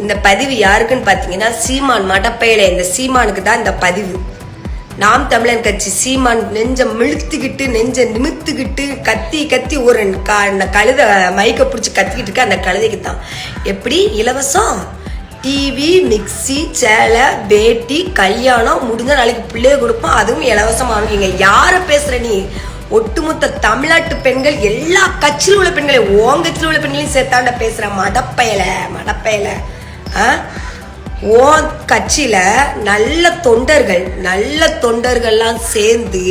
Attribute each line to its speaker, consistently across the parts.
Speaker 1: இந்த பதிவு யாருக்குன்னு பாத்தீங்கன்னா சீமான் மடப்பையில இந்த சீமானுக்கு தான் இந்த பதிவு. நாம் தமிழன் கட்சி சீமான் நெஞ்ச மிழுத்துக்கிட்டு நெஞ்ச நிமித்துக்கிட்டு கத்தி கத்தி ஒரு கழுத மைக்க பிடிச்சி கத்திக்கிட்டு இருக்க அந்த கழுதைக்கு தான். எப்படி இலவசம் டிவி மிக்சி சேலை வேட்டி கல்யாணம் முடிஞ்ச நாளைக்கு பிள்ளைய கொடுப்போம், அதுவும் இலவசமான. இங்க யார பேசுற நீ? ஒட்டுமொத்த தமிழ்நாட்டு பெண்கள் எல்லா கட்சியில் உள்ள பெண்களையும் ஓன் கட்சியில் உள்ள பெண்களையும் சேர்த்தாண்ட பேசுற மடப்பயல ஓ கட்சியில நல்ல தொண்டர்கள்லாம் சேர்ந்து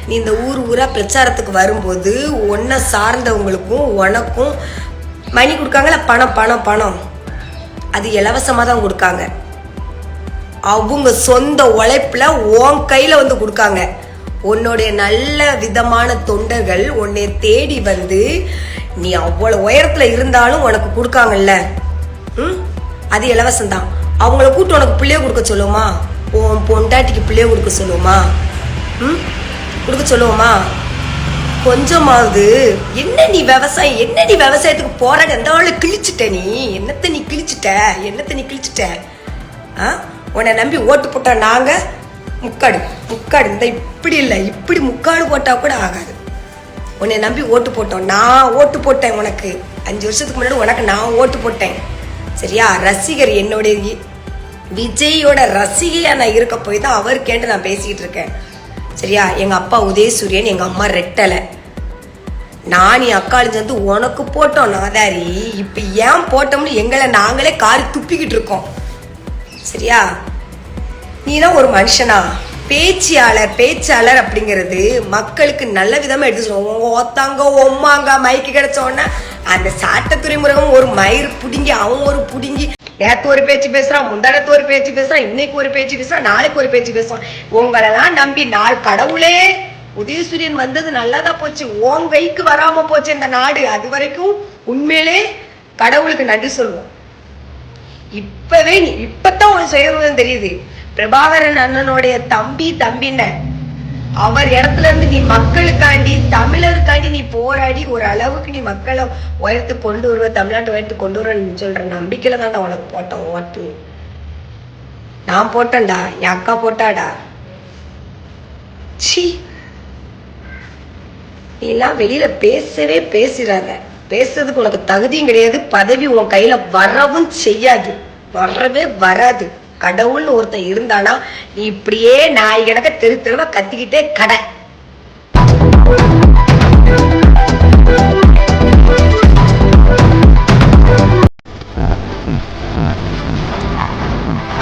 Speaker 1: நீ இந்த ஊரா பிரச்சாரத்துக்கு வரும்போது உன்னை சார்ந்தவங்களுக்கும் உனக்கும் மணி கொடுக்காங்கல்ல, பணம் அது இலவசமா தான் கொடுக்காங்க. அவங்க சொந்த உழைப்புல உன் கையில வந்து கொடுக்காங்க. உன்னுடைய நல்ல விதமான தொண்டர்கள் உன்னை தேடி வந்து நீ அவ்வளவு உயரத்துல இருந்தாலும் உனக்கு கொடுக்காங்கல்ல, அது இலவசம் தான். அவங்கள கூட்டு உனக்கு பிள்ளைய கொடுக்க சொல்லுவோமா? உன் பொண்டாட்டிக்கு பிள்ளைய கொடுக்க சொல்லுவோமா? கொடுக்க சொல்லுவோமா? கொஞ்சமாவது என்ன நீ விவசாயத்துக்கு போராடி அந்த ஆளு கிழிச்சிட்ட நீ என்னத்தை நீ கிழிச்சிட்ட உன்னை நம்பி ஓட்டு போட்டா நாங்க முக்காடு இந்த இப்படி இல்லை, இப்படி முக்காடு போட்டா கூட ஆகாது. உன்னை நம்பி ஓட்டு போட்டோம். நான் ஓட்டு போட்டேன் உனக்கு 5 வருஷத்துக்கு முன்னாடி உனக்கு நான் ஓட்டு போட்டேன். சரியா? ரசிகர் என்னுடைய விஜயோட ரசிகையா நான் இருக்க போய் தான் அவருக்கேண்டு நான் பேசிக்கிட்டு இருக்கேன். சரியா? எங்க அப்பா உதயசூரியன், எங்க அம்மா ரெட்டலை. நான் என் அக்காளுக்கு வந்து உனக்கு போட்டோம் நாதாரி. இப்ப ஏன் போட்டோம்னு எங்களை நாங்களே காரி துப்பிக்கிட்டு இருக்கோம். சரியா? நீதான் ஒரு மனுஷனா? பேச்சாளர் அப்படிங்கிறது மக்களுக்கு நல்ல விதமா எடுத்து சொல்லுவோம். ஒத்தாங்க ஒம்மாங்க மைக்கு கிடைச்ச உடனே அந்த சாட்ட துறைமுருகம் ஒரு மயிறு புடுங்கி அவன் ஒரு புடுங்கி நேற்று ஒரு பேச்சு பேசுறான், முந்தானத்து ஒரு பேச்சு பேசுறான், இன்னைக்கு ஒரு பேச்சு பேசுறான், நாளைக்கு ஒரு பேச்சு பேசுறான். உங்களெல்லாம் நம்பி நாள் கடவுளே உதயசூரியன் வந்தது நல்லதா போச்சு, உன் கைக்கு வராம போச்சு இந்த நாடு. அது வரைக்கும் உண்மையிலே கடவுளுக்கு நன்றி சொல்லுவோம். இப்பதான் உன் சுயரூபம் தெரியுது. பிரபாகரன் அண்ணனுடைய தம்பின்ன அவர் இடத்துல இருந்து நீ மக்களுக்காண்டி தமிழருக்காண்டி நீ போராடி ஒரு அளவுக்கு நீ மக்களை உயர்த்து கொண்டு வருவ, தமிழ்நாட்டை உயர்த்து கொண்டு வருவன்னு சொல்ற நம்பிக்கையில தான் உனக்கு போட்டோம் ஓட்டு. நான் போட்டேன்டா, என் அக்கா போட்டாடா. சி நீ எல்லாம் வெளியில பேசிடாத. பேசுறதுக்கு உனக்கு தகுதியும் கிடையாது, பதவி உன் கையில வரவும் செய்யாது, வரவே வராது. கடவுள்னு ஒருத்தன் இருந்தானா நீ இப்படியே நாய் கணக்க தெருவா கத்திக்கிட்டே கடை.